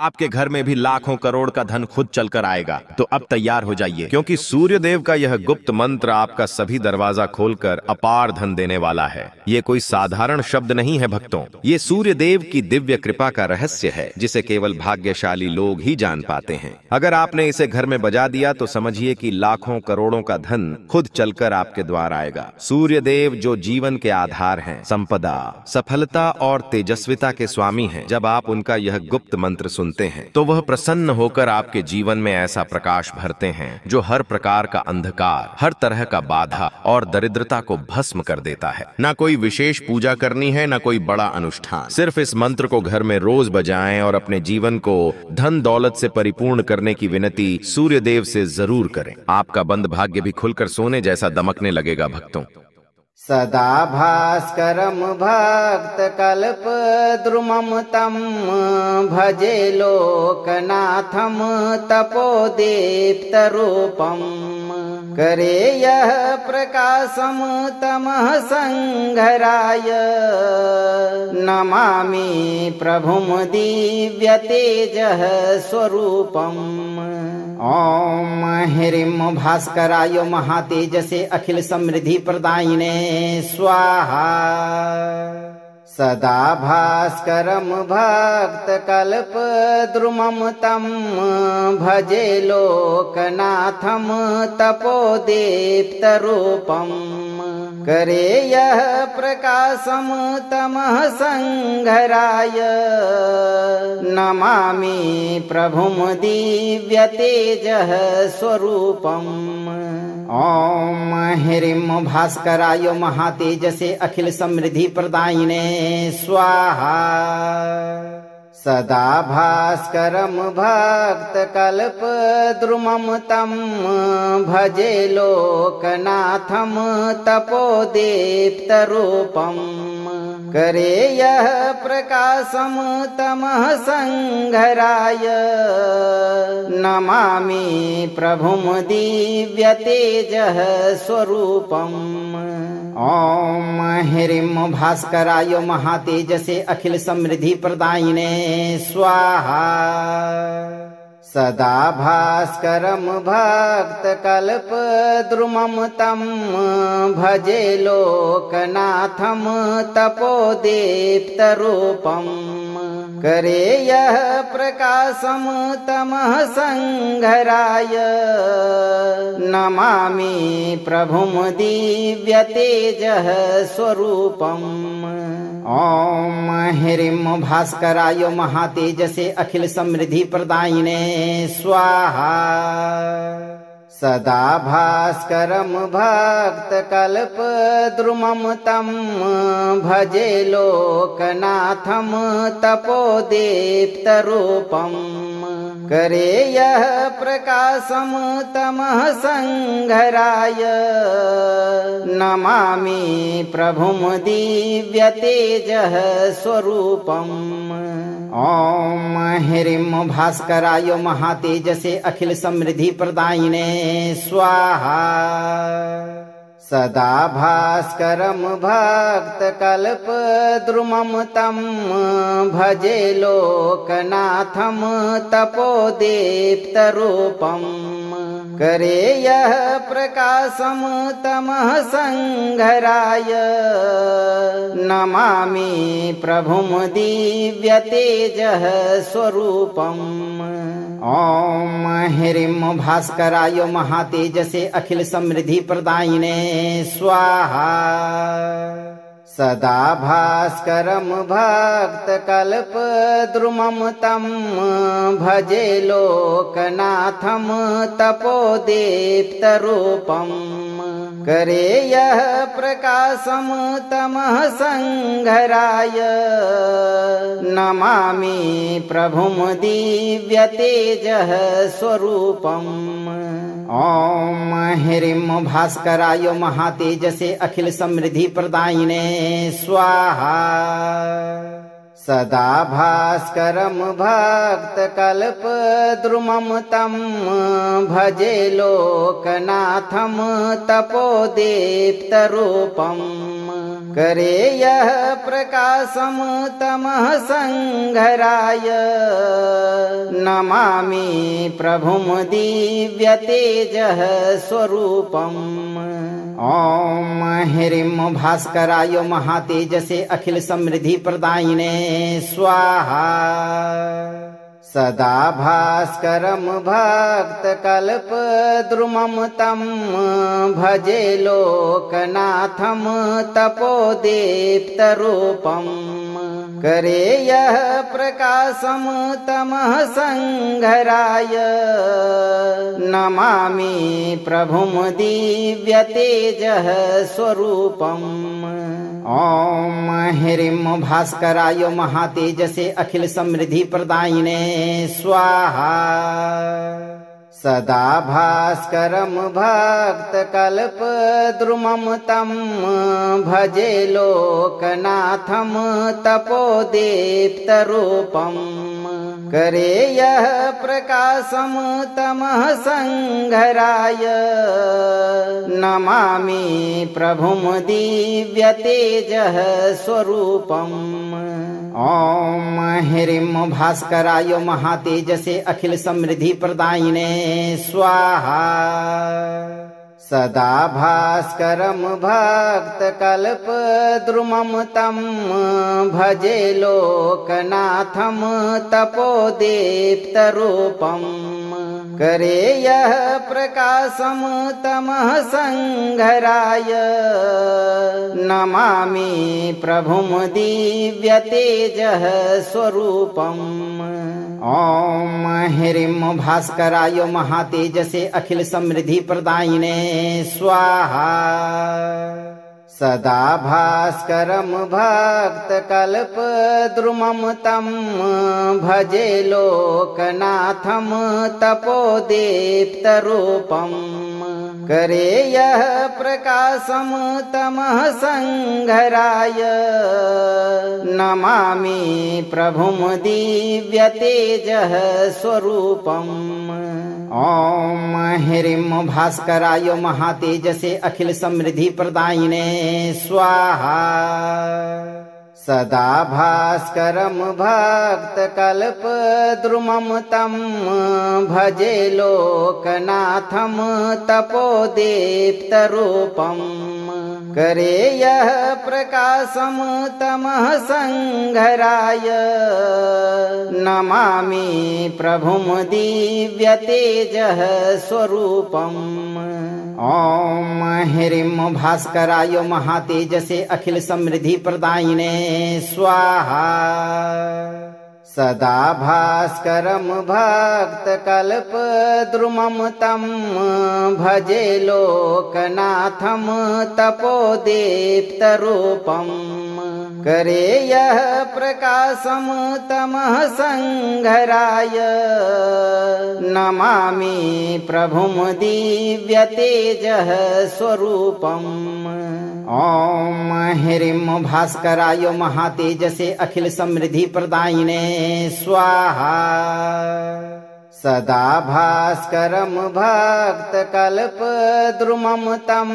आपके घर में भी लाखों करोड़ का धन खुद चलकर आएगा। तो अब तैयार हो जाइए, क्योंकि सूर्य देव का यह गुप्त मंत्र आपका सभी दरवाजा खोलकर अपार धन देने वाला है। ये कोई साधारण शब्द नहीं है भक्तों, ये सूर्य देव की दिव्य कृपा का रहस्य है, जिसे केवल भाग्यशाली लोग ही जान पाते हैं। अगर आपने इसे घर में बजा दिया तो समझिए कि लाखों करोड़ों का धन खुद चलकर आपके द्वार आएगा। सूर्य देव जो जीवन के आधार हैं, संपदा, सफलता और तेजस्विता के स्वामी हैं, जब आप उनका यह गुप्त मंत्र सुनते हैं तो वह प्रसन्न होकर आपके जीवन में ऐसा प्रकाश भरते हैं जो हर प्रकार का अंधकार, हर तरह का बाधा और दरिद्रता को भस्म कर देता है। ना कोई विशेष पूजा करनी है, ना कोई बड़ा अनुष्ठान, सिर्फ इस मंत्र को घर में रोज बजाएं और अपने जीवन को धन दौलत से परिपूर्ण करने की विनती सूर्य देव से जरूर करें। आपका बंद भाग्य भी खुलकर सोने जैसा दमकने लगेगा भक्तों। सदा भास्करं भक्तकल्पद्रुमं तं भजे लोकनाथं तपोदीप्तरूपम् करे यः प्रकाशं तमः संघराय नमामि प्रभुं दिव्यतेजः स्वरूपम्। ओम ह्रीं भास्कराय महातेजसे अखिल समृद्धि प्रदायिने स्वाहा। सदा भास्करं भक्तकल्पद्रुमं तं भजे लोकनाथं तपोदीप्तरूपम् करे यः प्रकाशं तमः संघराय नमामि प्रभुं दिव्यतेजः स्वरूपम्। ओम ह्रीं भास्कराय महातेजसे अखिल समृद्धि प्रदायिने स्वाहा। सदा भास्करं भक्तकल्पद्रुमं तं भजे लोकनाथं तपोदीप्तरूपम् करे यः प्रकाशं तमः संघराय नमामि प्रभुं दिव्यतेजः स्वरूपम्। ओम ह्रीं भास्कराय महातेजसे अखिल समृद्धि प्रदायिने स्वाहा। सदा भास्करं भक्तकल्पद्रुमं तं भजे लोकनाथं तपोदीप्तरूपम् करे यः प्रकाशं तमः संघराय नमामि प्रभुं दिव्यतेजः स्वरूपम्। ओम ह्रीं भास्कराय महातेजसे अखिल समृद्धि प्रदायिने स्वाहा। सदा भास्करं भक्तकल्पद्रुमं तं भजे लोकनाथं तपोदीप्तरूपम् करे यः प्रकाशं तमः संघराय नमामि प्रभुं दिव्यतेजः स्वरूपम्। ओम ह्रीं भास्कराय महातेजसे अखिल समृद्धि प्रदायिने स्वाहा। सदा भास्करं भक्तकल्पद्रुमं तं भजे लोकनाथं तपोदीप्तरूपम् करे यः प्रकाशं तमः संघराय नमामि प्रभुं दिव्यतेजः स्वरूपम्। ओम ह्रीं भास्कराय महातेजसे अखिल समृद्धि प्रदायिने स्वाहा। सदा भास्करं भक्तकल्पद्रुमं तं भजे लोकनाथं तपोदीप्तरूपम् करे यः प्रकाशं तमः संघराय नमामि प्रभुं दिव्यतेजः स्वरूपम्। ओम ह्रीं भास्कराय महातेजसे अखिल समृद्धि प्रदायिने स्वाहा। सदा भास्करं भक्तकल्पद्रुमं तं भजे लोकनाथं तपोदीप्तरूपम् करे यः प्रकाशं तमः संघराय नमामि प्रभुं दिव्यतेजः स्वरूपम्। ॐ ह्रीं भास्कराय महातेजसे अखिल समृद्धि प्रदायिने स्वाहा। सदा भास्करं भक्तकल्पद्रुमं तं भजे लोकनाथं तपोदीप्तरूपम्। करे यः प्रकाशं तमः संघराय नमामि प्रभुं दिव्यतेजः स्वरूपम्। ॐ ह्रीं भास्कराय महातेजसे अखिल समृद्धि प्रदायिने स्वाहा। सदा भास्करं भक्तकल्पद्रुमं तं भजे लोकनाथं तपोदीप्तरूपम्। करे यः प्रकाशं तमः संघराय नमामि प्रभुं दिव्यतेजः स्वरूपम्। ॐ ह्रीं भास्कराय महातेजसे अखिल समृद्धि प्रदायिने स्वाहा। सदा भास्करं भक्तकल्पद्रुमं तं भजे लोकनाथं तपोदीप्तरूपम्। करे यः प्रकाशं तमः संघराय नमामि प्रभुं दिव्यतेजः स्वरूपम्। ॐ ह्रीं भास्कराय महातेजसे अखिल समृद्धि प्रदायिने स्वाहा। सदा भास्करं भक्तकल्पद्रुमं तं भजे लोकनाथं तपोदीप्तरूपम्। करे यः प्रकाशं तमः संघराय नमामि प्रभुं दिव्यतेजः स्वरूपम्। ॐ ह्रीं भास्कराय महातेजसे अखिल समृद्धि प्रदायिने स्वाहा। सदा भास्करं भक्तकल्पद्रुमं तं भजे लोकनाथं तपोदीप्तरूपम्। करे यः प्रकाशं तमः संघराय नमामि प्रभुं दिव्यतेजः स्वरूपम्। ॐ ह्रीं भास्कराय महातेजसे अखिल समृद्धि प्रदायिने स्वाहा। सदा भास्करं भक्तकल्पद्रुमं तं भजे लोकनाथं तपोदीप्तरूपम्। करे यः प्रकाशं तमः संघराय नमामि प्रभुं दिव्यतेजः स्वरूपम्। ॐ ह्रीं भास्कराय महातेजसे अखिल समृद्धि प्रदायिने स्वाहा। सदा भास्करं भक्तकल्पद्रुमं तं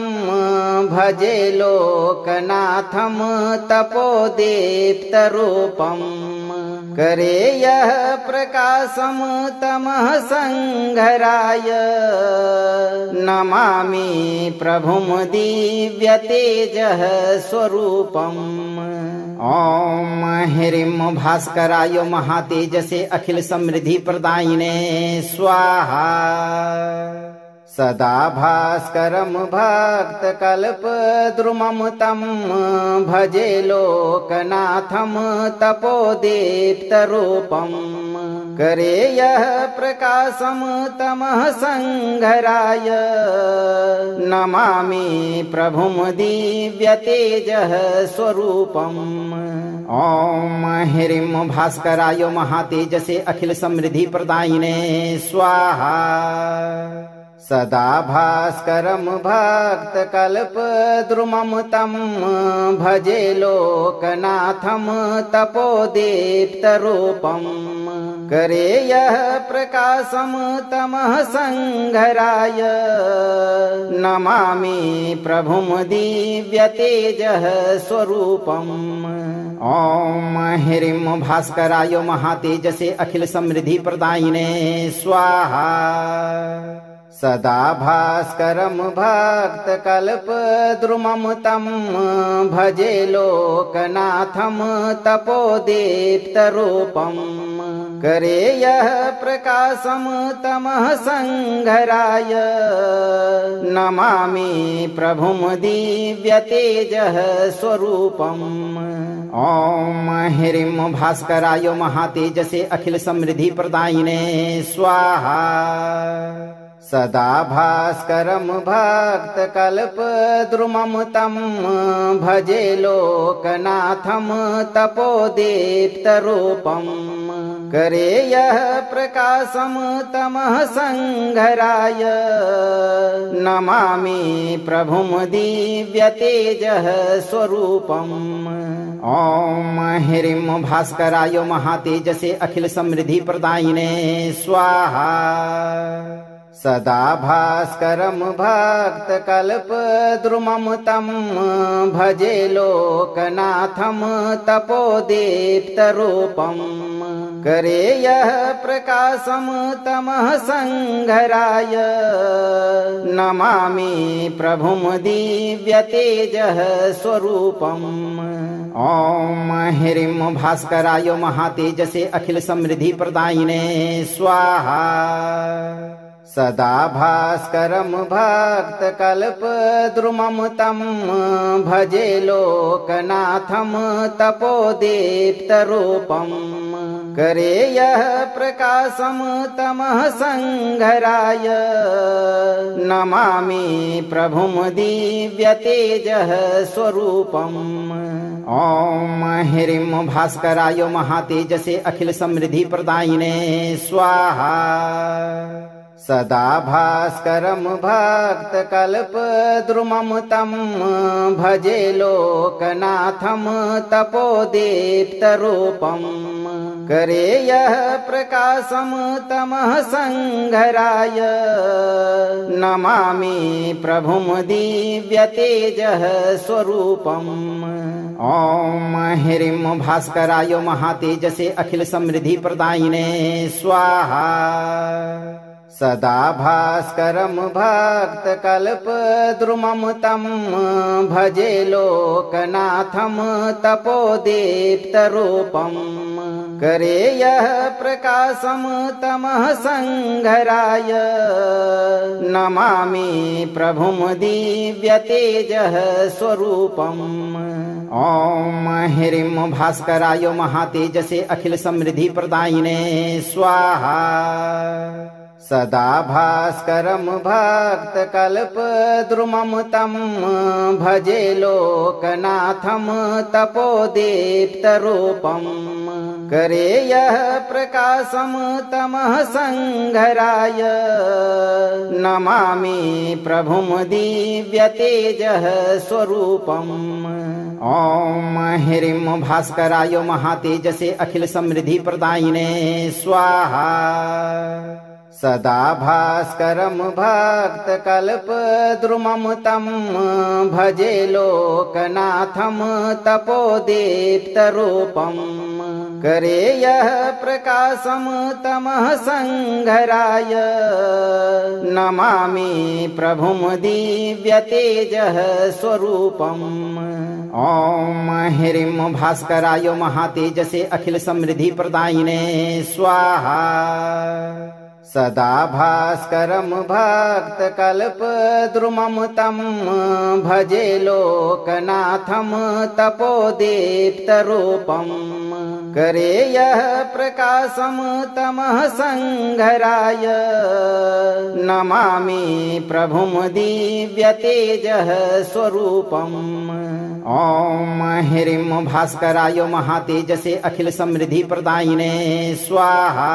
भजे लोकनाथं तपोदीप्तरूपम्। करे यः प्रकाशं तमः संघराय नमामि प्रभुं दिव्यतेजः स्वरूपम्। ॐ ह्रीं भास्कराय महातेजसे अखिल समृद्धि प्रदायिने स्वाहा। सदा भास्करं भक्तकल्पद्रुमं तं भजे लोकनाथं तपोदीप्तरूपम्। करे यः प्रकाशं तमः संघराय नमामि प्रभुं दिव्यतेजः स्वरूपम्। ॐ ह्रीं भास्कराय महातेजसे अखिल समृद्धि प्रदायिने स्वाहा। सदा भास्करं भक्तकल्पद्रुमं तं भजे लोकनाथं तपोदीप्तरूपम्। करे यः प्रकाशं तमः संघराय नमामि प्रभुं दिव्यतेजः स्वरूपम्। ॐ ह्रीं भास्कराय महातेजसे अखिल समृद्धि प्रदायिने स्वाहा। सदा भास्करं भक्तकल्पद्रुमं तं भजे लोकनाथं तपोदीप्तरूपम् करे यः प्रकाशं तमः संघराय नमामि प्रभुं दिव्यतेजः स्वरूपम्। ॐ ह्रीं भास्कराय महातेजसे अखिल समृद्धि प्रदायिने स्वाहा। सदा भास्करं भक्तकल्पद्रुमं तं भजे लोकनाथं तपोदीप्तरूपम् करे यः प्रकाशं तमः संघराय नमामि प्रभुं दिव्यतेजः स्वरूपम्। ॐ ह्रीं भास्कराय महातेजसे अखिल समृद्धि प्रदायिने स्वाहा। सदा भास्करं भक्तकल्पद्रुमं तं भजे लोकनाथं तपोदीप्तरूपम् करे यः प्रकाशं तमः संघराय नमामि प्रभुं दिव्यतेजः स्वरूपम्। ॐ ह्रीं भास्कराय महातेजसे अखिल समृद्धि प्रदायिने स्वाहा। सदा भास्करं भक्तकल्पद्रुमं तं भजे लोकनाथं तपोदीप्तरूपम् करे यः प्रकाशं तमः संघराय नमामि प्रभुं दिव्यतेजः स्वरूपम्। ॐ ह्रीं भास्कराय महातेजसे अखिल समृद्धि प्रदायिने स्वाहा। सदा भास्करं भक्तकल्पद्रुमं तं भजे लोकनाथं तपोदीप्तरूपम् करे यः प्रकाशं तमः संघराय नमामि प्रभुं दिव्यतेजः स्वरूपम्। ॐ ह्रीं भास्कराय महातेजसे अखिल समृद्धि प्रदायिने स्वाहा। सदा भास्करं भक्तकल्पद्रुमं तं भजे लोकनाथं तपोदीप्तरूपम् करे यः प्रकाशं तमः संघराय नमामि प्रभुं दिव्यतेजः स्वरूपम्। ॐ ह्रीं भास्कराय महातेजसे अखिल समृद्धि प्रदायिने स्वाहा। सदा भास्करं भक्तकल्पद्रुमं तं भजे लोकनाथं तपोदीप्तरूपम् करे यः प्रकाशं तमः संघराय नमामि प्रभुं दिव्यतेजः स्वरूपम्। ॐ ह्रीं भास्कराय महातेजसे अखिल समृद्धि प्रदायिने स्वाहा। सदा भास्करं भक्तकल्पद्रुमं तं भजे लोकनाथं तपोदीप्तरूपम् करे यः प्रकाशं तमः संघराय नमामि प्रभुं दिव्यतेजः स्वरूपम्। ॐ ह्रीं भास्कराय महातेजसे अखिल समृद्धि प्रदायिने स्वाहा। सदा भास्करं भक्तकल्पद्रुमं तं भजे लोकनाथं तपोदीप्तरूपम् करे यः प्रकाशं तमः संघराय नमामि प्रभुं दिव्यतेजः स्वरूपम्। ॐ ह्रीं भास्कराय महातेजसे अखिल समृद्धि प्रदायिने स्वाहा।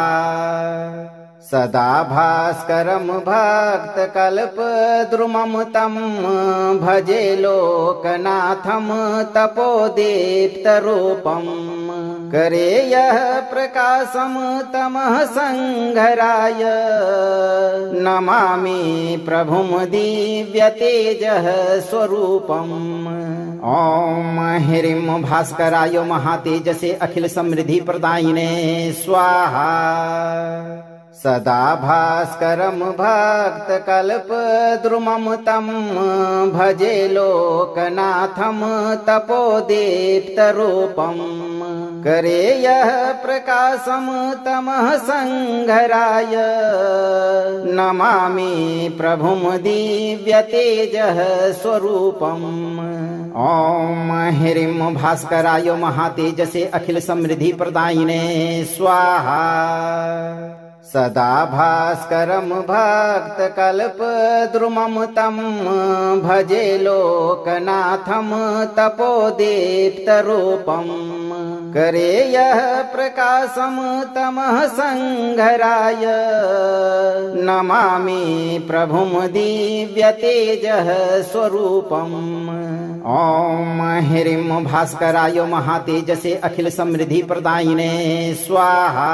सदा भास्करं भक्तकल्पद्रुमं तं भजे लोकनाथं तपोदीप्तरूपम् करे यः प्रकाशं तमः संघराय नमामि प्रभुं दिव्यतेजः स्वरूपम्। ॐ ह्रीं भास्कराय महातेजसे अखिल समृद्धि प्रदायिने स्वाहा। सदा भास्करं भक्तकल्पद्रुमं तं भजे लोकनाथं तपोदीप्तरूपम्। करे यः प्रकाशं तमः संघराय नमामि प्रभुं दिव्यतेजः स्वरूपम्। ॐ ह्रीं भास्कराय महातेजसे अखिल समृद्धि प्रदायिने स्वाहा। सदा भास्करं भक्तकल्पद्रुमं तं भजे लोकनाथं तपोदीप्तरूपम्। करे यः प्रकाशं तमः संघराय नमामि प्रभुं दिव्यतेजः स्वरूपम्। ॐ ह्रीं भास्कराय महातेजसे अखिल समृद्धि प्रदायिने स्वाहा।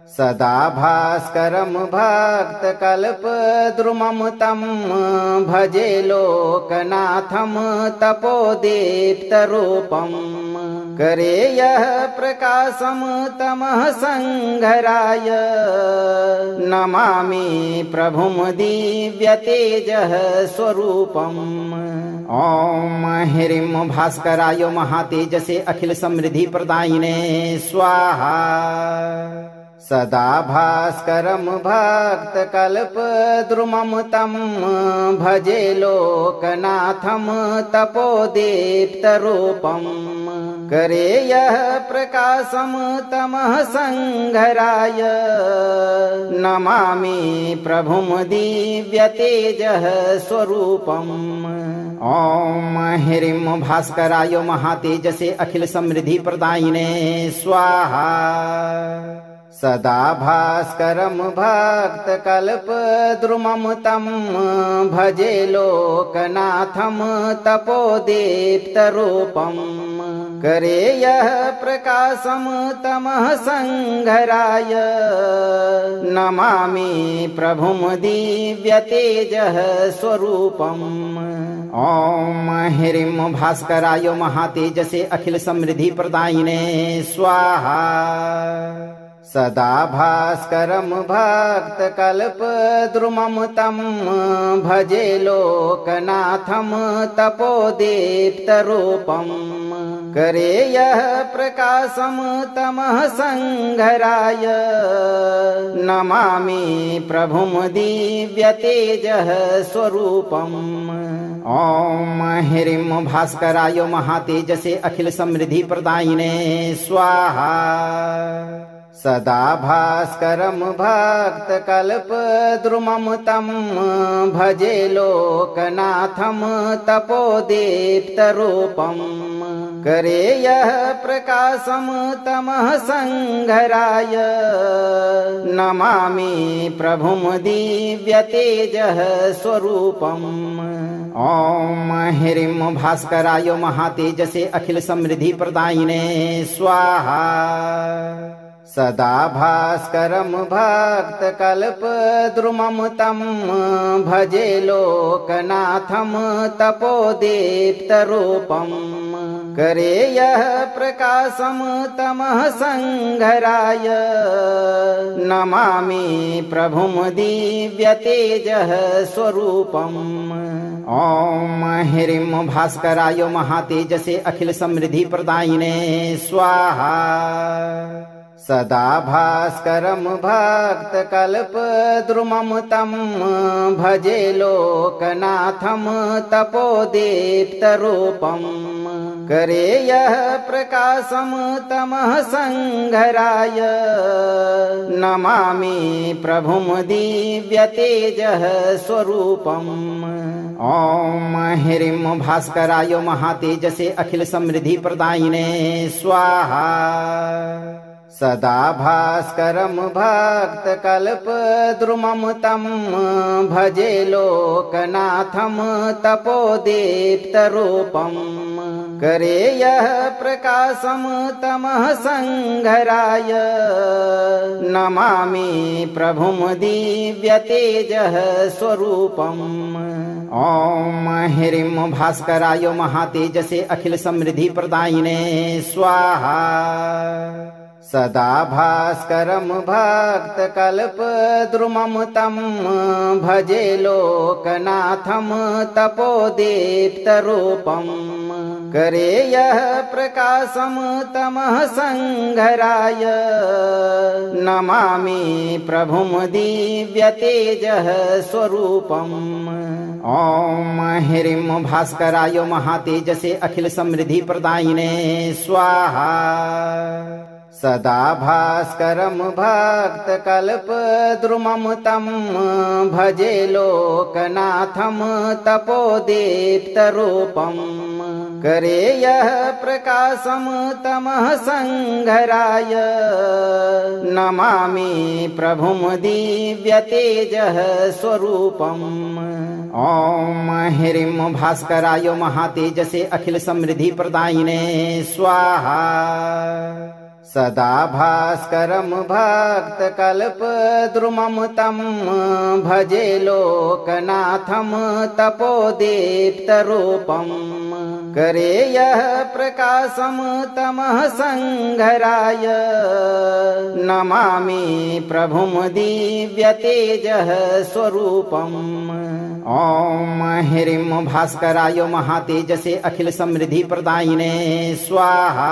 सदा भास्करं भक्तकल्पद्रुमं तं भजे लोकनाथं तपोदीप्तरूपम्। करे यः प्रकाशं तमः संघराय नमामि प्रभुं दिव्यतेजः स्वरूपम्। ॐ ह्रीं भास्कराय महातेजसे अखिल समृद्धि प्रदायिने स्वाहा। सदा भास्करं भक्तकल्पद्रुमं तं भजे लोकनाथं तपोदीप्तरूपम्। करे यः प्रकाशं तमः संघराय नमामि प्रभुं दिव्यतेजः स्वरूपम्। ॐ ह्रीं भास्कराय महातेजसे अखिल समृद्धि प्रदायिने स्वाहा। सदा भास्करं भक्तकल्पद्रुमं तं भजे लोकनाथं तपोदीप्तरूपम्। करे यः प्रकाशं तमः संघराय नमामि प्रभुं दिव्यतेजः स्वरूपम्। ॐ ह्रीं भास्कराय महातेजसे अखिल समृद्धि प्रदायिने स्वाहा। सदा भास्करं भक्तकल्पद्रुमं तं भजे लोकनाथं तपोदीप्तरूपम्। करे यः प्रकाशं तमः संघराय नमामि प्रभुं दिव्यतेजः स्वरूपम्। ॐ ह्रीं भास्कराय महातेजसे अखिल समृद्धि प्रदायिने स्वाहा। सदा भास्करं भक्तकल्पद्रुमं तं भजे लोकनाथं तपोदीप्तरूपम्। करे यः प्रकाशं तमः संघराय नमामि प्रभुं दिव्यतेजः स्वरूपम्। ॐ ह्रीं भास्कराय महातेजसे अखिल समृद्धि प्रदायिने स्वाहा। सदा भास्करं भक्तकल्पद्रुमं तं भजे लोकनाथं तपोदीप्तरूपम्। करे यः प्रकाशं तमः संघराय नमामि प्रभुं दिव्यतेजः स्वरूपम्। ॐ ह्रीं भास्कराय महातेजसे अखिल समृद्धि प्रदायिने स्वाहा। सदा भास्करं भक्तकल्पद्रुमं तं भजे लोकनाथं तपोदीप्तरूपम्। करे यः प्रकाशं तमः संघराय नमामि प्रभुं दिव्यतेजः स्वरूपम्। ॐ ह्रीं भास्कराय महातेजसे अखिल समृद्धि प्रदायिने स्वाहा। सदा भास्करं भक्तकल्पद्रुमं तं भजे लोकनाथं तपोदीप्तरूपम्। करे यः प्रकाशं तमः संघराय नमामि प्रभुं दिव्यतेजः स्वरूपम् ॐ ह्रीं भास्कराय महातेजसे अखिल समृद्धि प्रदायिने स्वाहा सदा भास्करं भक्तकल्पद्रुमं तं भजे लोकनाथं तपोदीप्तरूपम् करे यः प्रकाशं तमः संघराय नमामि प्रभुं दिव्यतेजः स्वरूपम् ॐ ह्रीं भास्कराय महातेजसे अखिल समृद्धि प्रदायिने स्वाहा सदा भास्करं भक्तकल्पद्रुमं तं भजे लोकनाथं तपोदीप्तरूपम् करे यः प्रकाशं तमः संघराय नमामि प्रभुं दिव्यतेजः स्वरूपम् ॐ ह्रीं भास्कराय महातेजसे अखिल समृद्धि प्रदायिने स्वाहा सदा भास्करं भक्तकल्पद्रुमं तं भजे लोकनाथं तपोदीप्तरूपम् करे यः प्रकाशं तमः संघराय नमामि प्रभुं दिव्यतेजः स्वरूपम् ॐ ह्रीं भास्कराय महातेजसे अखिल समृद्धि प्रदायिने स्वाहा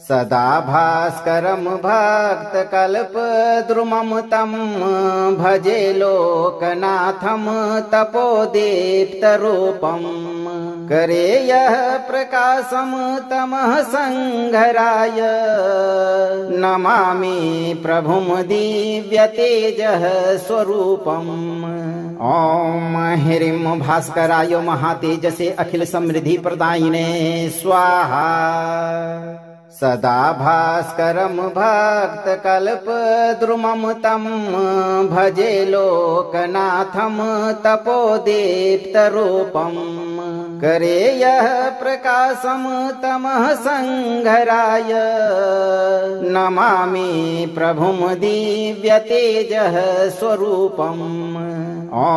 सदा भास्करं भक्तकल्पद्रुमं तं भजे लोकनाथं तपोदीप्तरूपम् करे यः प्रकाशं तमः संघराय नमामि प्रभुं दिव्यतेजः स्वरूपम् ॐ ह्रीं भास्कराय महातेजसे अखिल समृद्धि प्रदायिने स्वाहा सदा भास्करं भक्तकल्पद्रुमं तं भजे लोकनाथं तपोदीप्तरूपम् करे यः प्रकाशं तमः संघराय नमामि प्रभुं दिव्यतेजः स्वरूपम् ॐ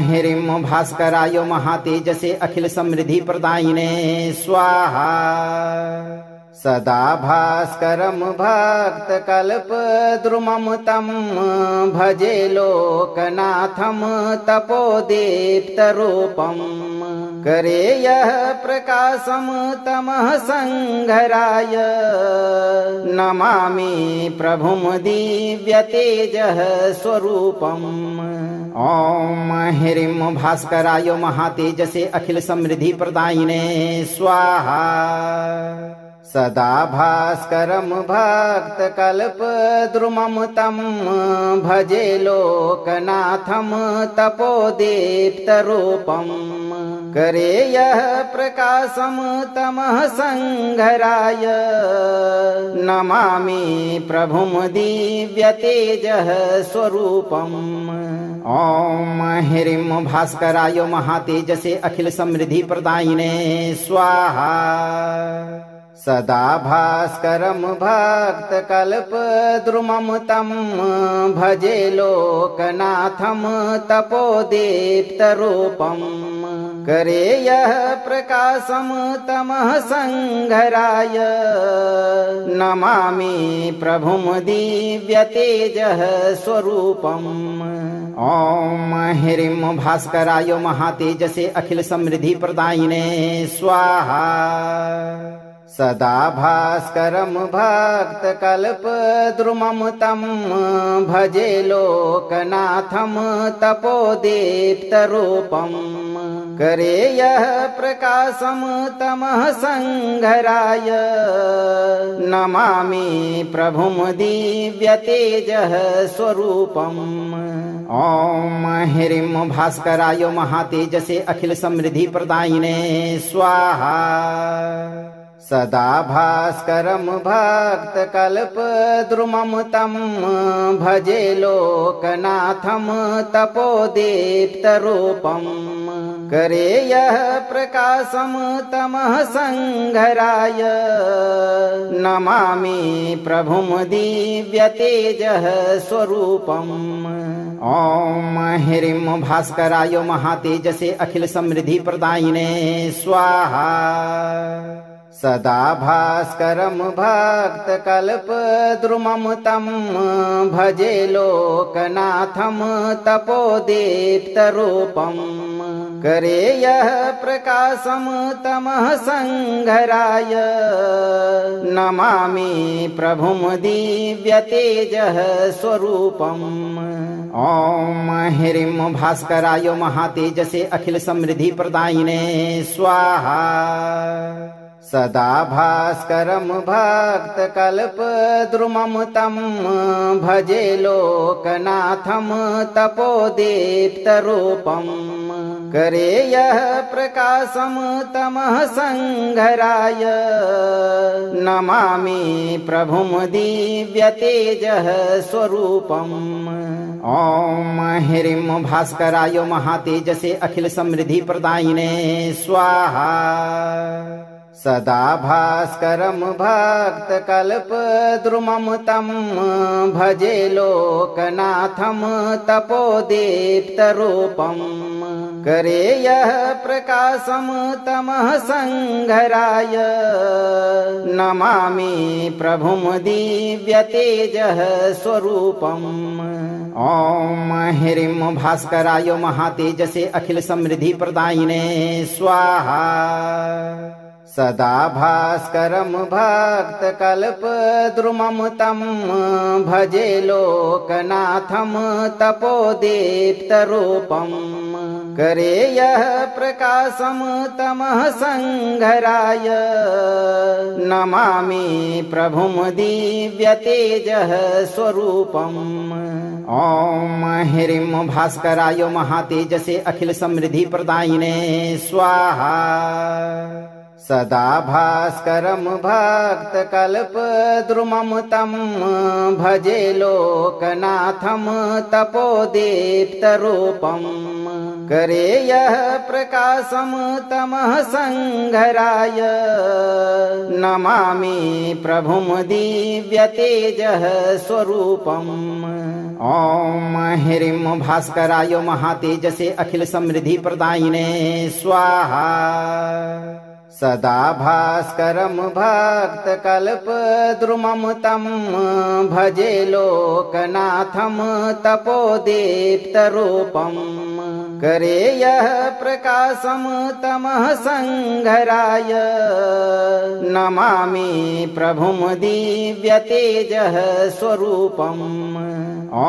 ह्रीं भास्कराय महातेजसे अखिल समृद्धि प्रदायिने स्वाहा सदा भास्करं भक्तकल्पद्रुमं तं भजे लोकनाथं तपोदीप्तरूपम् करे यः प्रकाशं तमः संघराय नमामि प्रभुं दिव्यतेजः स्वरूपम् ॐ ह्रीं भास्कराय महातेजसे अखिल समृद्धि प्रदायिने स्वाहा सदा भास्करं भक्तकल्पद्रुमं तं भजे लोकनाथं तपोदीप्तरूपम् करे यः प्रकाशं तमः संघराय नमामि प्रभुं दिव्यतेजः स्वरूपम् ॐ ह्रीं भास्कराय महातेजसे अखिल समृद्धि प्रदायिने स्वाहा सदा भास्करं भक्तकल्पद्रुमं तं भजे लोकनाथं तपोदीप्तरूपम् करे यः प्रकाशं तमः संघराय नमामि प्रभुं दिव्यतेजः स्वरूपम् ॐ ह्रीं भास्कराय महातेजसे अखिल समृद्धि प्रदायिने स्वाहा सदा भास्करं भक्तकल्पद्रुमं तं भजे लोकनाथं तपोदीप्तरूपम् करे यः प्रकाशं तमः संघराय नमामि प्रभुं दिव्यतेजः स्वरूपम् ॐ ह्रीं भास्कराय महातेजसे अखिल समृद्धि प्रदायिने स्वाहा सदा भास्करं भक्तकल्पद्रुमं तं भजे लोकनाथं तपोदीप्तरूपम् करे यः प्रकाशं तमः संघराय नमामि प्रभुं दिव्यतेजः स्वरूपम् ॐ ह्रीं भास्कराय महातेजसे अखिल समृद्धि प्रदायिने स्वाहा सदा भास्करं भक्तकल्पद्रुमं तं भजे लोकनाथं तपोदीप्तरूपम् करे यः प्रकाशं तमः संघराय नमामि प्रभुं दिव्यतेजः स्वरूपम् ॐ ह्रीं भास्कराय महातेजसे अखिल समृद्धि प्रदायिने स्वाहा सदा भास्करं भक्तकल्पद्रुमं तं भजे लोकनाथं तपोदीप्तरूपम् करे यः प्रकाशं तमः संघराय नमामि प्रभुं दिव्यतेजः स्वरूपम् ॐ ह्रीं भास्कराय महातेजसे अखिल समृद्धि प्रदायिने स्वाहा सदा भास्करं भक्तकल्पद्रुमं तं भजे लोकनाथं तपोदीप्तरूपम् करे यः प्रकाशं तमः संघराय नमामि प्रभुं दिव्यतेजः स्वरूपम् ॐ ह्रीं भास्कराय महातेजसे अखिल समृद्धि प्रदायिने स्वाहा सदा भास्करं भक्तकल्पद्रुमं तं भजे लोकनाथं तपोदीप्तरूपम् करे यः प्रकाशं तमः संघराय नमामि प्रभुं दिव्यतेजः स्वरूपम् ॐ ह्रीं भास्कराय महातेजसे अखिल समृद्धि प्रदायिने स्वाहा सदा भास्करं भक्तकल्पद्रुमं तं भजे लोकनाथं तपोदीप्तरूपम् करे यः प्रकाशं तमः संघराय नमामि प्रभुं दिव्यतेजः स्वरूपम् ॐ ह्रीं भास्कराय महातेजसे अखिल समृद्धि प्रदायिने स्वाहा सदा भास्करं भक्तकल्पद्रुमं तं भजे लोकनाथं तपोदीप्तरूपम् करे यः प्रकाशं तमः संघराय नमामि प्रभुं दिव्यतेजः स्वरूपम् ॐ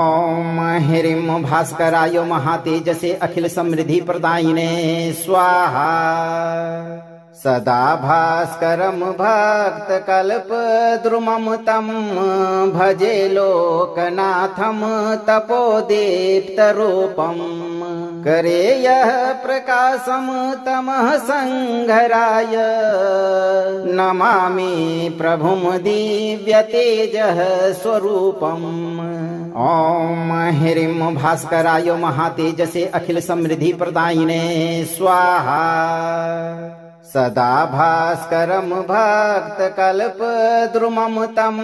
ह्रीं भास्कराय महातेजसे अखिल समृद्धि प्रदायिने स्वाहा सदा भास्करं भक्तकल्पद्रुमं तं भजे लोकनाथं तपोदीप्तरूपम् करे यः प्रकाशं तमः संघराय नमामि प्रभुं दिव्यतेजः स्वरूपम् ॐ ह्रीं भास्कराय महातेजसे अखिल समृद्धि प्रदायिने स्वाहा सदा भास्करं भक्तकल्पद्रुमं तं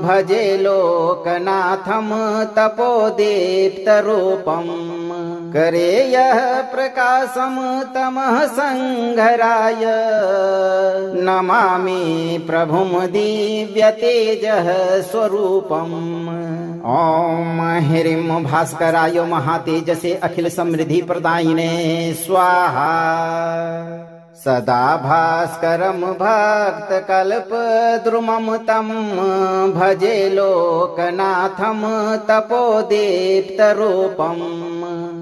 भजे लोकनाथं तपोदीप्तरूपम् करे यः प्रकाशं तमः संघराय नमामि प्रभुं दिव्यतेजः स्वरूपम् ॐ ह्रीं भास्कराय महातेजसे अखिल समृद्धि प्रदायिने स्वाहा सदा भास्करं भक्तकल्पद्रुमं तं भजे लोकनाथं तपोदीप्तरूपम्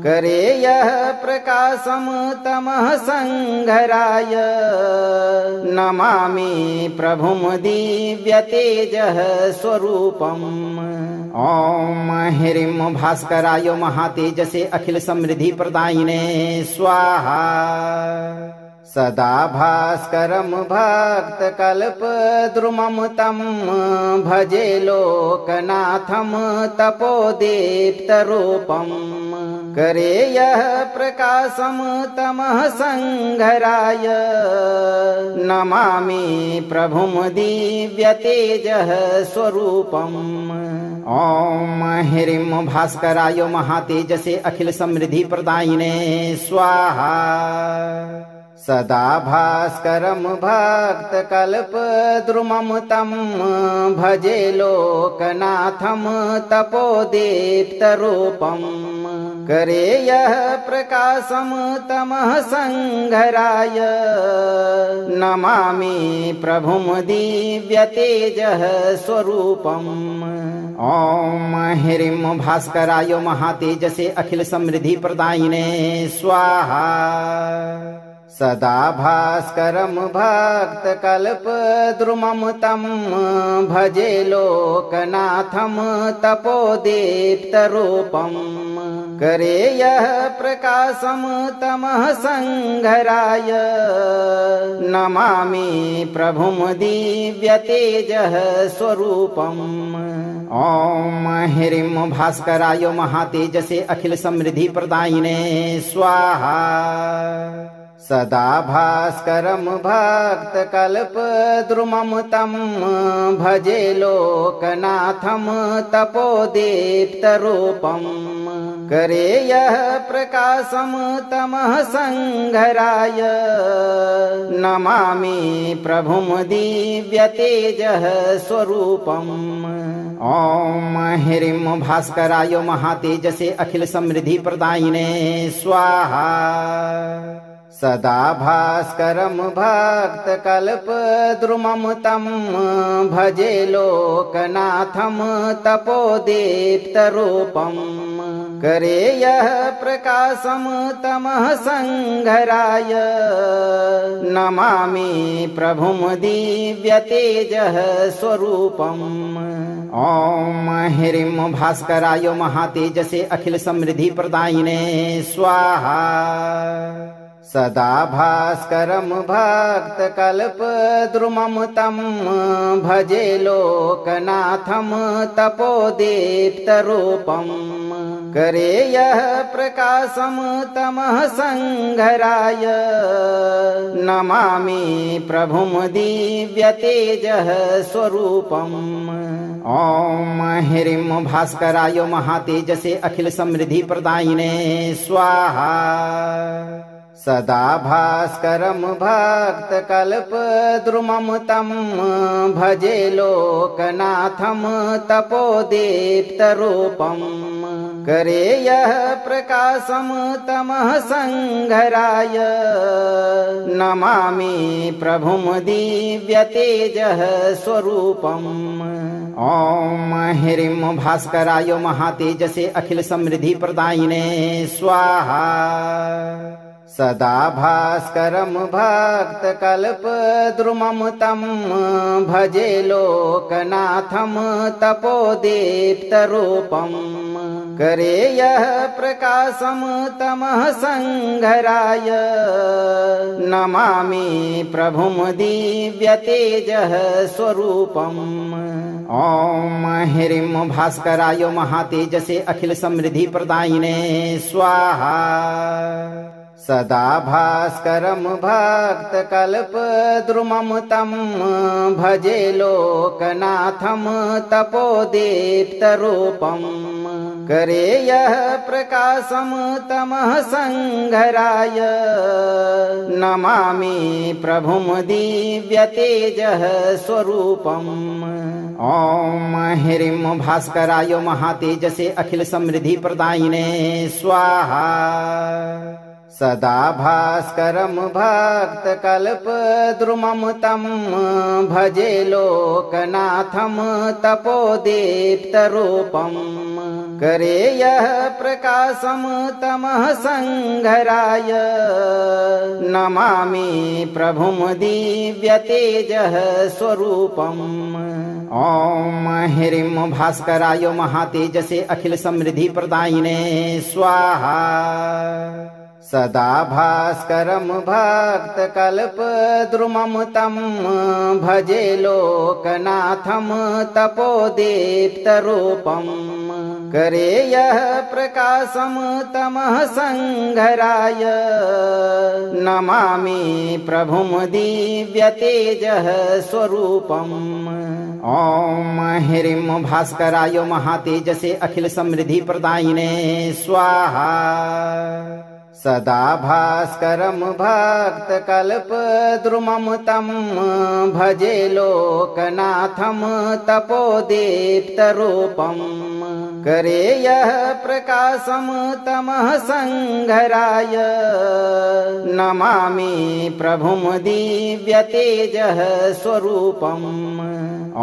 करे यः प्रकाशं तमः संघराय नमामि प्रभुं दिव्यतेजः स्वरूपम् ॐ ह्रीं भास्कराय महातेजसे अखिल समृद्धि प्रदायिने स्वाहा सदा भास्करं भक्तकल्पद्रुमं तं भजे लोकनाथं तपोदीप्तरूपम् करे यः प्रकाशं तमः संघराय नमामि प्रभुं दिव्यतेजः स्वरूपम् ॐ ह्रीं भास्कराय महातेजसे अखिल समृद्धि प्रदायिने स्वाहा सदा भास्करं भक्तकल्पद्रुमं तं भजे लोकनाथं तपोदीप्तरूपम् करे यः प्रकाशं तमः संघराय नमामि प्रभुं दिव्यतेजः स्वरूपम् ॐ ह्रीं भास्कराय महातेजसे अखिल समृद्धि प्रदायिने स्वाहा सदा भास्करं भक्तकल्पद्रुमं तं भजे लोकनाथं तपोदीप्तरूपम् करे यः प्रकाशं तमः संघराय नमामि प्रभुं दिव्यतेजः स्वरूपम् ॐ ह्रीं भास्कराय महातेजसे अखिल समृद्धि प्रदायिने स्वाहा सदा भास्करं भक्तकल्पद्रुमं तं भजे लोकनाथं तपोदीप्तरूपम् करे यः प्रकाशं तमः संघराय नमामि प्रभुं दिव्यतेजः स्वरूपम् ॐ ह्रीं भास्कराय महातेजसे अखिल समृद्धि प्रदायिने स्वाहा सदा भास्करं भक्तकल्पद्रुमं तं भजे लोकनाथं तपोदीप्तरूपम् करे यः प्रकाशं तमः संघराय नमामि प्रभुं दिव्यतेजः स्वरूपम् ॐ ह्रीं भास्कराय महातेजसे अखिल समृद्धि प्रदायिने स्वाहा सदा भास्करं भक्तकल्पद्रुमं तं भजे लोकनाथं तपोदीप्तरूपम् करे यः प्रकाशं तमः संघराय नमामि प्रभुं दिव्यतेजः स्वरूपम् ॐ ह्रीं भास्कराय महातेजसे अखिल समृद्धि प्रदायिने स्वाहा सदा भास्करं भक्तकल्पद्रुमं तं भजे लोकनाथं तपोदीप्तरूपम् करे यः प्रकाशं तमः संघराय नमामि प्रभुं दिव्यतेजः स्वरूपम् ॐ ह्रीं भास्कराय महातेजसे अखिल समृद्धि प्रदायिने स्वाहा सदा भास्करं भक्तकल्पद्रुमं तं भजे लोकनाथं तपोदीप्तरूपम् करे यः प्रकाशं तमः संघराय नमामि प्रभुं दिव्यतेजः स्वरूपम् ॐ ह्रीं भास्कराय महातेजसे अखिल समृद्धि प्रदायिने स्वाहा सदा भास्करं भक्तकल्पद्रुमं तं भजे लोकनाथं तपोदीप्तरूपम् करे यः प्रकाशं तमः संघराय नमामि प्रभुं दिव्यतेजः स्वरूपम् ॐ ह्रीं भास्कराय महातेजसे अखिल समृद्धि प्रदायिने स्वाहा सदा भास्करं भक्तकल्पद्रुमं तं भजे लोकनाथं तपोदीप्तरूपम् करे यः प्रकाशं तमः संघराय नमामि प्रभुं दिव्यतेजः स्वरूपम् ॐ ह्रीं भास्कराय महातेजसे अखिल समृद्धि प्रदायिने स्वाहा सदा भास्करं भक्तकल्पद्रुमं तं भजे लोकनाथं तपोदीप्तरूपम् करे यः प्रकाशं तमः संघराय नमामि प्रभुं दिव्यतेजः स्वरूपम् ॐ ह्रीं भास्कराय महातेजसे अखिल समृद्धि प्रदायिने स्वाहा सदा भास्करं भक्तकल्पद्रुमं तं भजे लोकनाथं तपोदीप्तरूपम् करे यः प्रकाशं तमः संघराय नमामि प्रभुं दिव्यतेजः स्वरूपम्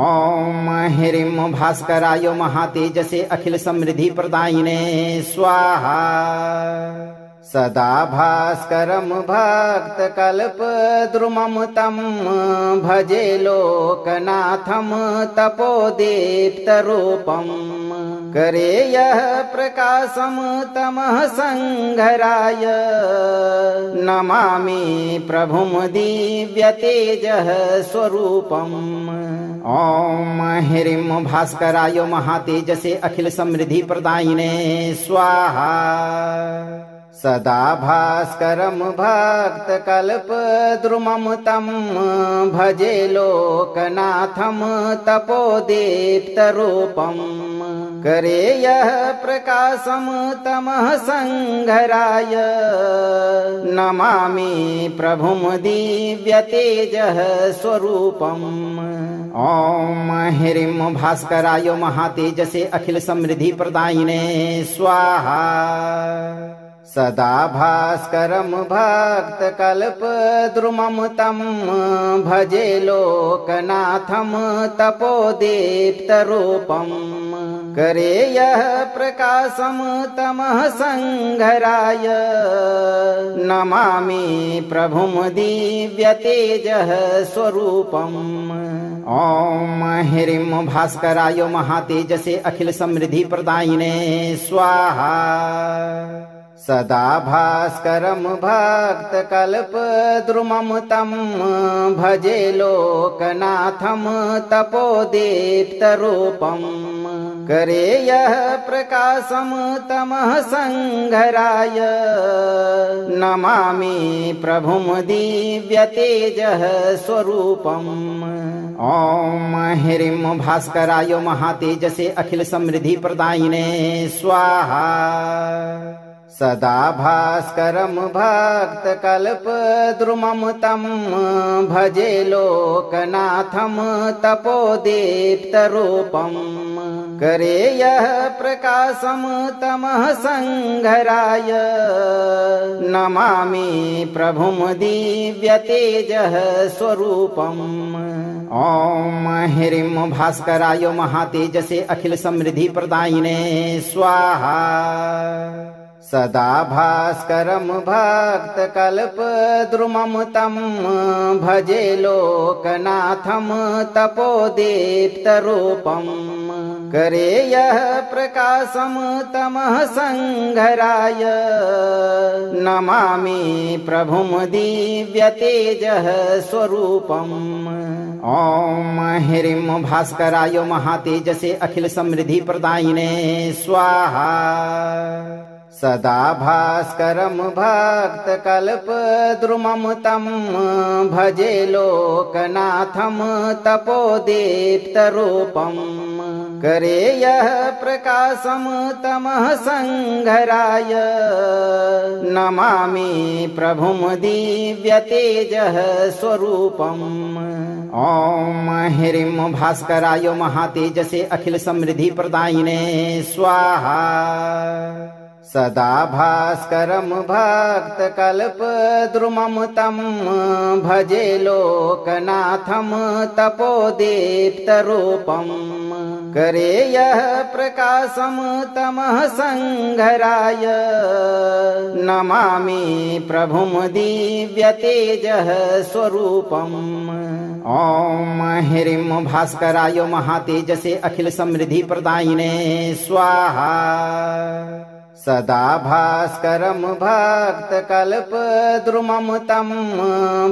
ॐ ह्रीं भास्कराय महातेजसे अखिल समृद्धि प्रदायिने स्वाहा सदा भास्करं भक्तकल्पद्रुमं तं भजे लोकनाथं तपोदीप्तरूपम् करे यः प्रकाशं तमः संघराय नमामि प्रभुं दिव्यतेजः स्वरूपम् ॐ ह्रीं भास्कराय महातेजसे अखिल समृद्धि प्रदायिने स्वाहा सदा भास्करं भक्तकल्पद्रुमं तं भजे लोकनाथं तपोदीप्तरूपम् करे यः प्रकाशं तमः संघराय नमामि प्रभुं दिव्यतेजः स्वरूपम् ॐ ह्रीं भास्कराय महातेजसे अखिल समृद्धि प्रदायिने स्वाहा सदा भास्करं भक्तकल्पद्रुमं तं भजे लोकनाथं तपोदीप्तरूपम् करे यः प्रकाशं तमः संघराय नमामि प्रभुं दिव्यतेजः स्वरूपम् ॐ ह्रीं भास्कराय महातेजसे अखिल समृद्धि प्रदायिने स्वाहा सदा भास्करं भक्तकल्पद्रुमं तं भजे लोकनाथं तपोदीप्तरूपम् करे यः प्रकाशं तमः संघराय नमामि प्रभुं दिव्यतेजः स्वरूपम् ॐ ह्रीं भास्कराय महातेजसे अखिल समृद्धि प्रदायिने स्वाहा सदा भास्करं भक्तकल्पद्रुमं तं भजे लोकनाथं तपोदीप्तरूपम् करे यः प्रकाशं तमः संघराय नमामि प्रभुं दिव्यतेजः स्वरूपम् ॐ ह्रीं भास्कराय महातेजसे अखिल समृद्धि प्रदायिने स्वाहा सदा भास्करं भक्तकल्पद्रुमं तं भजे लोकनाथं तपोदीप्तरूपम् करे यः प्रकाशं तमः संघराय नमामि प्रभुं दिव्यतेजः स्वरूपम् ॐ ह्रीं भास्कराय महातेजसे अखिल समृद्धि प्रदायिने स्वाहा सदा भास्करं भक्तकल्पद्रुमं तं भजे लोकनाथं तपोदीप्तरूपम् करे यः प्रकाशं तमः संघराय नमामि प्रभुं दिव्यतेजः स्वरूपम् ॐ ह्रीं भास्कराय महातेजसे अखिल समृद्धि प्रदायिने स्वाहा सदा भास्करं भक्तकल्पद्रुमं तं भजे लोकनाथं तपोदीप्तरूपम् करे यः प्रकाशं तमः संघराय नमामि प्रभुं दिव्यतेजः स्वरूपम् ॐ ह्रीं भास्कराय महातेजसे अखिल समृद्धि प्रदायिने स्वाहा सदा भास्करं भक्तकल्पद्रुमं तं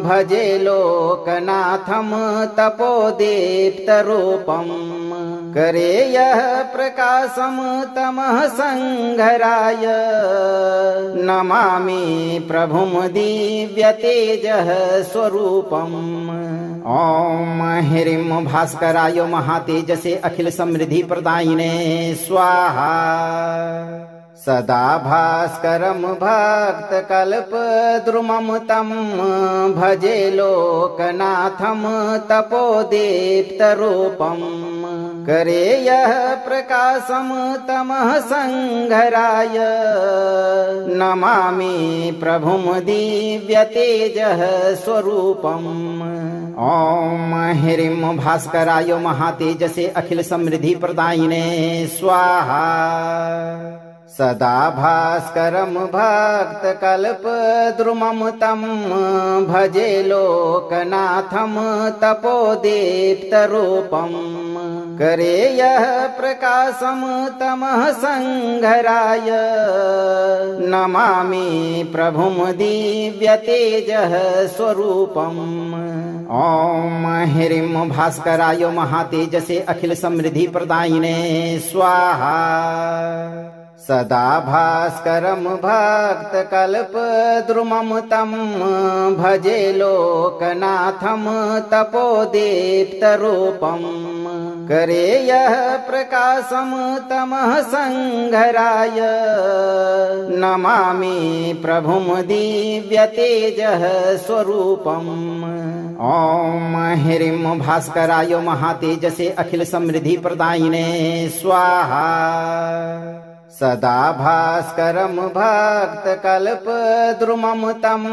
भजे लोकनाथं तपोदीप्तरूपम् करे यः प्रकाशं तमः संघराय नमामि प्रभुं दिव्यतेजः स्वरूपम् ॐ ह्रीं भास्कराय महातेजसे अखिल समृद्धि प्रदायिने स्वाहा सदा भास्करं भक्तकल्पद्रुमं तं भजे लोकनाथं तपोदीप्तरूपम् करे यः प्रकाशं तमः संघराय नमामि प्रभुं दिव्यतेजः स्वरूपम् ॐ ह्रीं भास्कराय महातेजसे अखिल समृद्धि प्रदायिने स्वाहा सदा भास्करं भक्तकल्पद्रुमं तं भजे लोकनाथं तपोदीप्तरूपम् करे यः प्रकाशं तमः संघराय नमामि प्रभुं दिव्यतेजः स्वरूपम् ॐ ह्रीं भास्कराय महातेजसे अखिल समृद्धि प्रदायिने स्वाहा सदा भास्करं भक्तकल्पद्रुमं तं भजे लोकनाथं तपोदीप्तरूपम् करे यः प्रकाशं तमः संघराय नमामि प्रभुं दिव्यतेजः स्वरूपम् ॐ ह्रीं भास्कराय महातेजसे अखिल समृद्धि प्रदायिने स्वाहा सदा भास्करं भक्तकल्पद्रुमं तं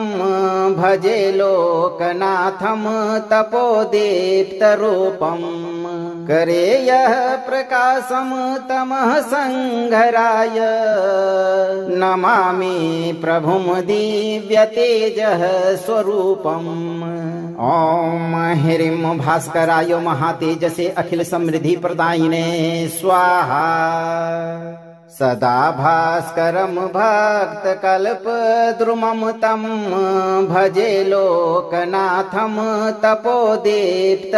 भजे लोकनाथं तपोदीप्तरूपम् करे यः प्रकाशं तमः संघराय नमामि प्रभुं दिव्यतेजः स्वरूपम् ॐ ह्रीं भास्कराय महातेजसे अखिल समृद्धि प्रदायिने स्वाहा सदा भास्करं भक्तकल्पद्रुमं तं भजे लोकनाथं तपोदीप्तरूपम्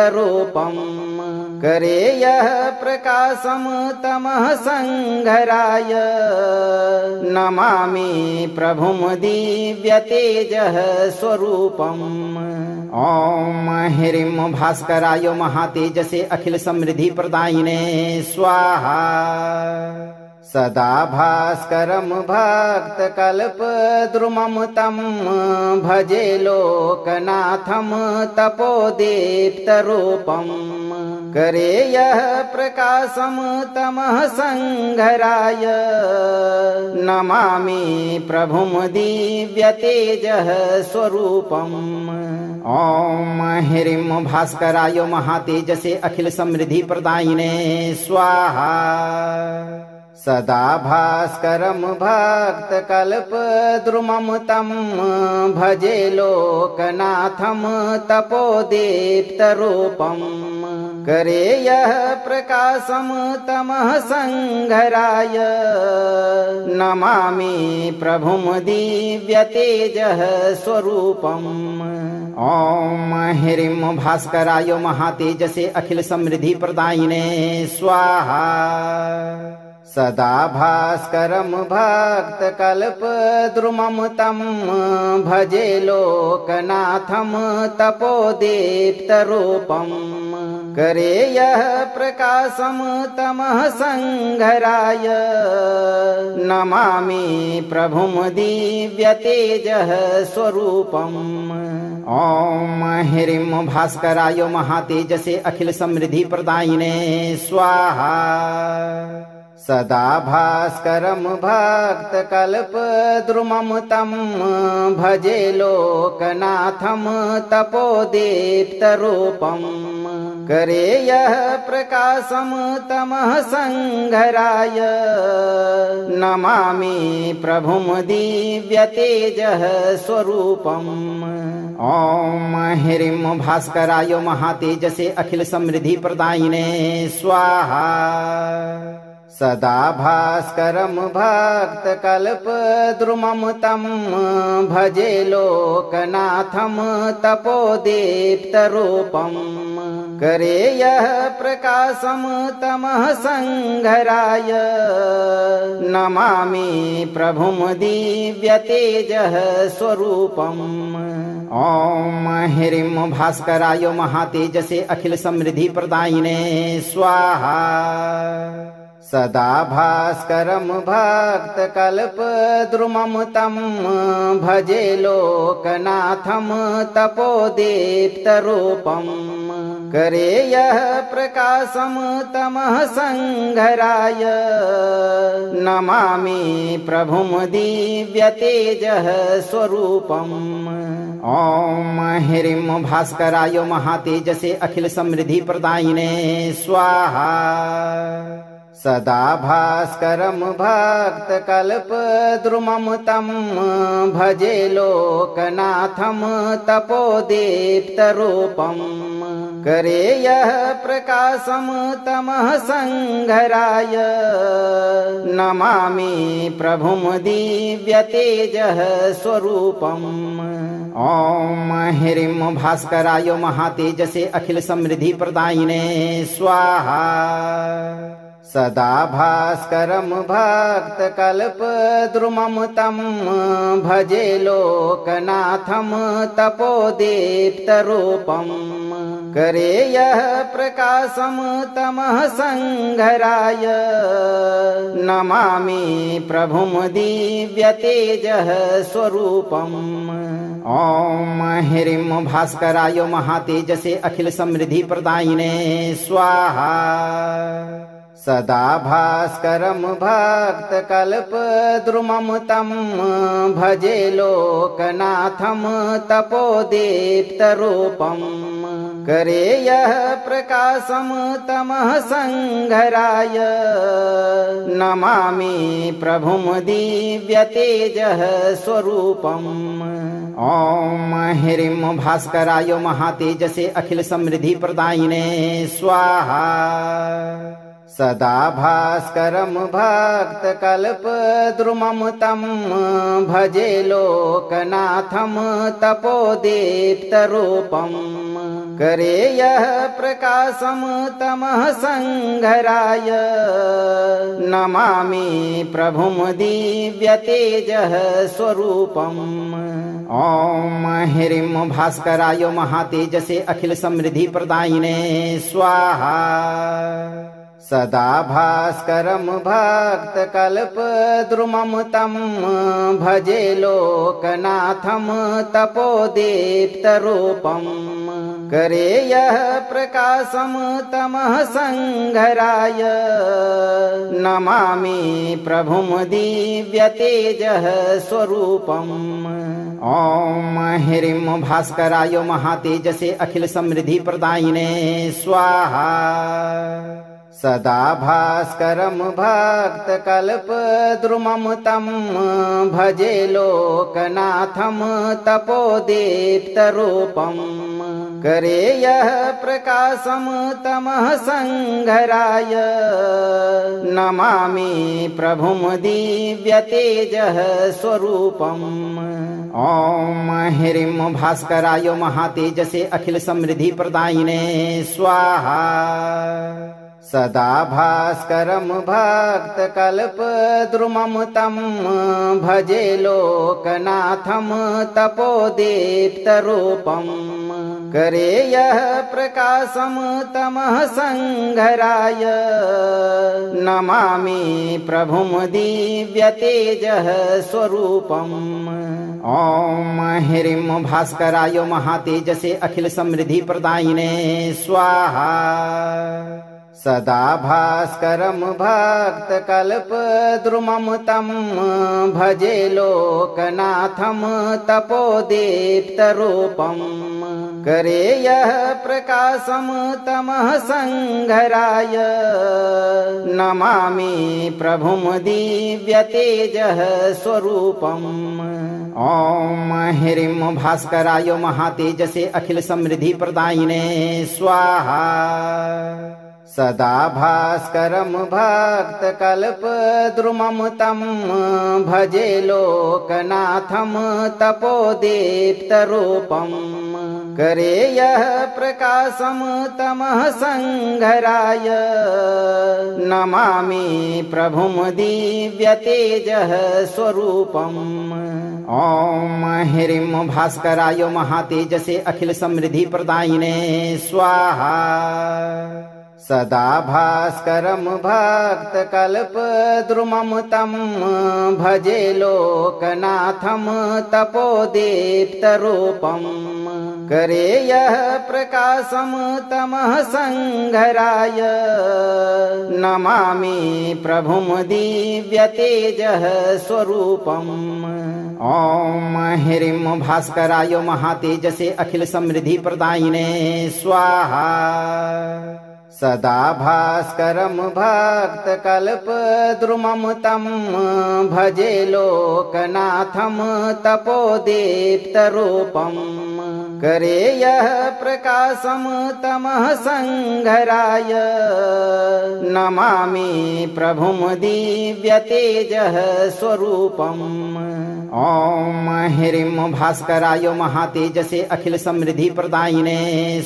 करे यः प्रकाशं तमः संघराय नमामि प्रभुं दिव्यतेजः स्वरूपम् ॐ ह्रीं भास्कराय महातेजसे अखिल समृद्धि प्रदायिने स्वाहा सदा भास्करं भक्तकल्पद्रुमं तं भजे लोकनाथं तपोदीप्तरूपम् करे यः प्रकाशं तमः संघराय नमामि प्रभुं दिव्यतेजः स्वरूपम् ॐ ह्रीं भास्कराय महातेजसे अखिल समृद्धि प्रदायिने स्वाहा सदा भास्करं भक्तकल्पद्रुमं तं भजे लोकनाथं तपोदीप्तरूपम् करे यः प्रकाशं तमः संघराय नमामि प्रभुं दिव्यतेजः स्वरूपम् ॐ ह्रीं भास्कराय महातेजसे अखिल समृद्धि प्रदायिने स्वाहा सदा भास्करं भक्तकल्पद्रुमं तं भजे लोकनाथं तपोदीप्तरूपम् करे यः प्रकाशं तमः संघराय नमामि प्रभुं दिव्यतेजः स्वरूपम् ॐ ह्रीं भास्कराय महातेजसे अखिल समृद्धि प्रदायिने स्वाहा सदा भास्करं भक्तकल्पद्रुमं तं भजे लोकनाथं तपोदीप्तरूपम् करे यः प्रकाशं तमः संघराय नमामि प्रभुं दिव्यतेजः स्वरूपम् ॐ ह्रीं भास्कराय महातेजसे अखिल समृद्धि प्रदायिने स्वाहा सदा भास्करं भक्तकल्पद्रुमं तं भजे लोकनाथं तपोदीप्तरूपम् करे यः प्रकाशं तमः संघराय नमामि प्रभुं दिव्यतेजः स्वरूपम् ॐ ह्रीं भास्कराय महातेजसे अखिल समृद्धि प्रदायिने स्वाहा सदा भास्करं भक्तकल्पद्रुमं तं भजे लोकनाथं तपोदीप्तरूपम् करे यः प्रकाशं तमः संघराय नमामि प्रभुं दिव्यतेजः स्वरूपम् ॐ ह्रीं भास्कराय महातेजसे अखिल समृद्धि प्रदायिने स्वाहा सदा भास्करं भक्तकल्पद्रुमं तं भजे लोकनाथं तपोदीप्तरूपम् करे यः प्रकाशं तमः संघराय नमामि प्रभुं दिव्यतेजः स्वरूपम् ॐ ह्रीं भास्कराय महातेजसे अखिल समृद्धि प्रदायिने स्वाहा सदा भास्करं भक्तकल्पद्रुमं तं भजे लोकनाथं तपोदीप्तरूपम् करे यः प्रकाशं तमः संघराय नमामि प्रभुं दिव्यतेजः स्वरूपम् ॐ ह्रीं भास्कराय महातेजसे अखिल समृद्धि प्रदायिने स्वाहा सदा भास्करं भक्तकल्पद्रुमं तं भजे लोकनाथं तपोदीप्तरूपम् करे यः प्रकाशं तमः संघराय नमामि प्रभुं दिव्यतेजः स्वरूपम् ॐ ह्रीं भास्कराय महातेजसे अखिल समृद्धि प्रदायिने स्वाहा सदा भास्करं भक्तकल्पद्रुमं तं भजे लोकनाथं तपोदीप्तरूपम् करे यः प्रकाशं तमः संघराय नमामि प्रभुं दिव्यतेजः स्वरूपम् ॐ ह्रीं भास्कराय महातेजसे अखिल समृद्धि प्रदायिने स्वाहा सदा भास्करं भक्तकल्पद्रुमं तं भजे लोकनाथं तपोदीप्तरूपम् करे यः प्रकाशं तमः संघराय नमामि प्रभुं दिव्यतेजः स्वरूपम् ॐ ह्रीं भास्कराय महातेजसे अखिल समृद्धि प्रदायिने स्वाहा सदा भास्करं भक्तकल्पद्रुमं तं भजे लोकनाथं तपोदीप्तरूपम् करे यः प्रकाशं तमः संघराय नमामि प्रभुं दिव्यतेजः स्वरूपम् ॐ ह्रीं भास्कराय महातेजसे अखिल समृद्धि प्रदायिने स्वाहा सदा भास्करं भक्तकल्पद्रुमं तं भजे लोकनाथं तपोदीप्तरूपम् करे यः प्रकाशं तमः संघराय नमामि प्रभुं दिव्यतेजः स्वरूपम् ॐ ह्रीं भास्कराय महातेजसे अखिल समृद्धि प्रदायिने स्वाहा सदा भास्करं भक्तकल्पद्रुमं तं भजे लोकनाथं तपोदीप्तरूपम् करे यः प्रकाशं तमः संघराय नमामि प्रभुं दिव्यतेजः स्वरूपम् ॐ ह्रीं भास्कराय महातेजसे अखिल समृद्धि प्रदायिने स्वाहा सदा भास्करं भक्तकल्पद्रुमं तं भजे लोकनाथं तपोदीप्तरूपम् करे यः प्रकाशं तमः संघराय नमामि प्रभुं दिव्यतेजः स्वरूपम् ॐ ह्रीं भास्कराय महातेजसे अखिल समृद्धि प्रदायिने स्वाहा सदा भास्करं भक्तकल्पद्रुमं तं भजे लोकनाथं तपोदीप्तरूपम् करे यः प्रकाशं तमः संघराय नमामि प्रभुं दिव्यतेजः स्वरूपम् ॐ ह्रीं भास्कराय महातेजसे अखिल समृद्धि प्रदायिने स्वाहा सदा भास्करं भक्तकल्पद्रुमं तं भजे लोकनाथं तपोदीप्तरूपम् करे यः प्रकाशं तमः संघराय नमामि प्रभुं दिव्यतेजः स्वरूपम् ॐ ह्रीं भास्कराय महातेजसे अखिल समृद्धि प्रदायिने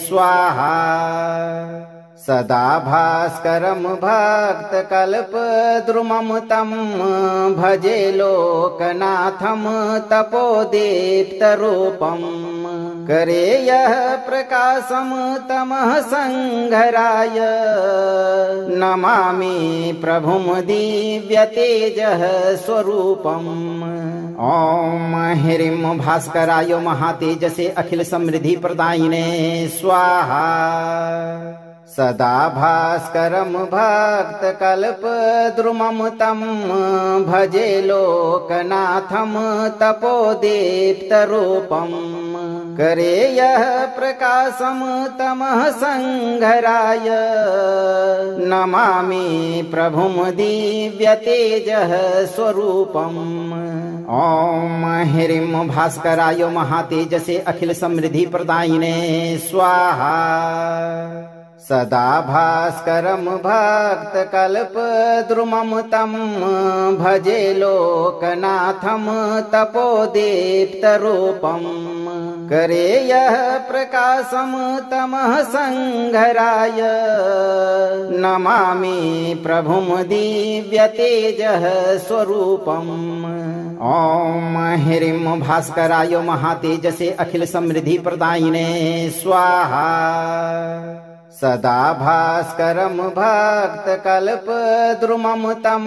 स्वाहा सदा भास्करं भक्तकल्पद्रुमं तं भजे लोकनाथं तपोदीप्तरूपम् करे यः प्रकाशं तमः संघराय नमामि प्रभुं दिव्यतेजः स्वरूपम् ॐ ह्रीं भास्कराय महातेजसे अखिल समृद्धि प्रदायिने स्वाहा सदा भास्करं भक्तकल्पद्रुमं तं भजे लोकनाथं तपोदीप्तरूपम् करे यः प्रकाशं तमः संघराय नमामि प्रभुं दिव्यतेजः स्वरूपम् ॐ ह्रीं भास्कराय महातेजसे अखिल समृद्धि प्रदायिने स्वाहा सदा भास्करं भक्तकल्पद्रुमं तं भजे लोकनाथं तपोदीप्तरूपम् करे यः प्रकाशं तमः संघराय नमामि प्रभुं दिव्यतेजः स्वरूपम् ॐ ह्रीं भास्कराय महातेजसे अखिल समृद्धि प्रदायिने स्वाहा सदा भास्करं भक्तकल्पद्रुमं तं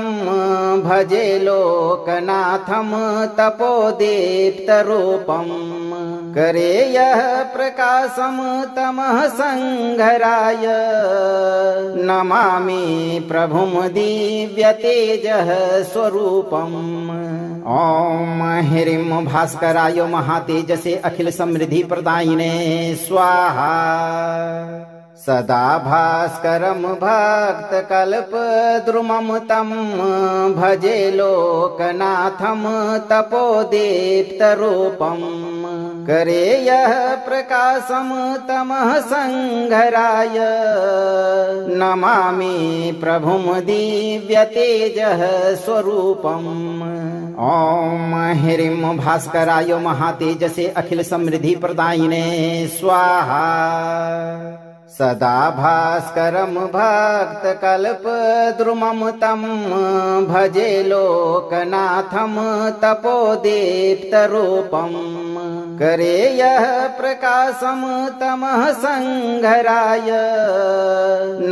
भजे लोकनाथं तपोदीप्तरूपम् करे यः प्रकाशं तमः संघराय नमामि प्रभुं दिव्यतेजः स्वरूपम् ॐ ह्रीं भास्कराय महातेजसे अखिल समृद्धि प्रदायिने स्वाहा सदा भास्करं भक्तकल्पद्रुमं तं भजे लोकनाथं तपोदीप्तरूपम् करे यः प्रकाशं तमः संघराय नमामि प्रभुं दिव्यतेजः स्वरूपम् ॐ ह्रीं भास्कराय महातेजसे अखिल समृद्धि प्रदायिने स्वाहा सदा भास्करं भक्तकल्पद्रुमं तं भजे लोकनाथं तपोदीप्तरूपम् करे यः प्रकाशं तमः संघराय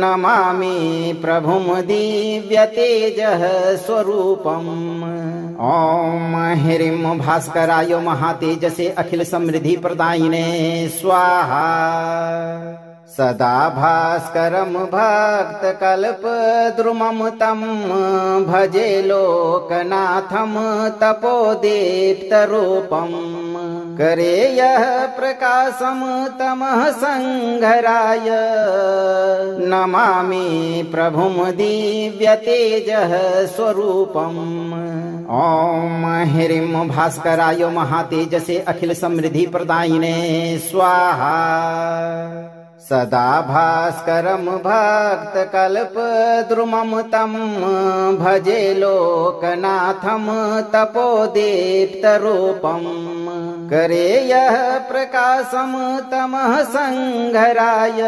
नमामि प्रभुं दिव्यतेजः स्वरूपम् ॐ ह्रीं भास्कराय महातेजसे अखिल समृद्धि प्रदायिने स्वाहा सदा भास्करं भक्तकल्पद्रुमं तं भजे लोकनाथं तपोदीप्तरूपम् करे यः प्रकाशं तमः संघराय नमामि प्रभुं दिव्यतेजः स्वरूपम् ॐ ह्रीं भास्कराय महातेजसे अखिल समृद्धि प्रदायिने स्वाहा सदा भास्करं भक्तकल्पद्रुमं तं भजे लोकनाथं तपोदीप्तरूपम् करे यह प्रकाशम तमः संघराय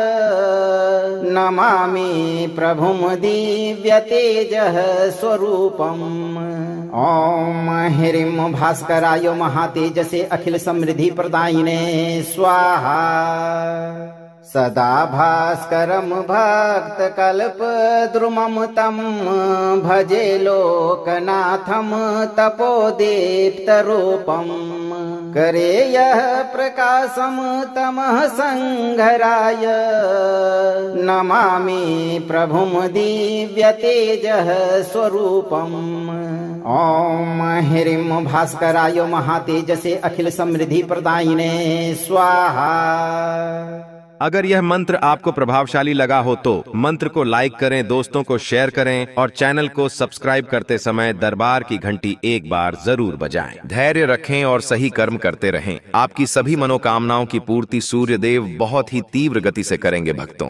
नमामि प्रभुम दिव्य तेजः स्वरूपम् ॐ ह्रीं भास्कराय महातेजसे अखिल समृद्धि प्रदायिने स्वाहा सदा भास्करम भक्त कल्प द्रुमम तम भजे लोकनाथम तपोदीप्त रूपम करे यह प्रकाशम तमः संघराय नमामि प्रभुम दिव्य तेजः स्वरूपम् ॐ ह्रीं भास्कराय महातेजसे अखिल समृद्धि प्रदायिने स्वाहा। अगर यह मंत्र आपको प्रभावशाली लगा हो तो मंत्र को लाइक करें, दोस्तों को शेयर करें और चैनल को सब्सक्राइब करते समय दरबार की घंटी एक बार जरूर बजाएं। धैर्य रखें और सही कर्म करते रहें। आपकी सभी मनोकामनाओं की पूर्ति सूर्य देव बहुत ही तीव्र गति से करेंगे भक्तों।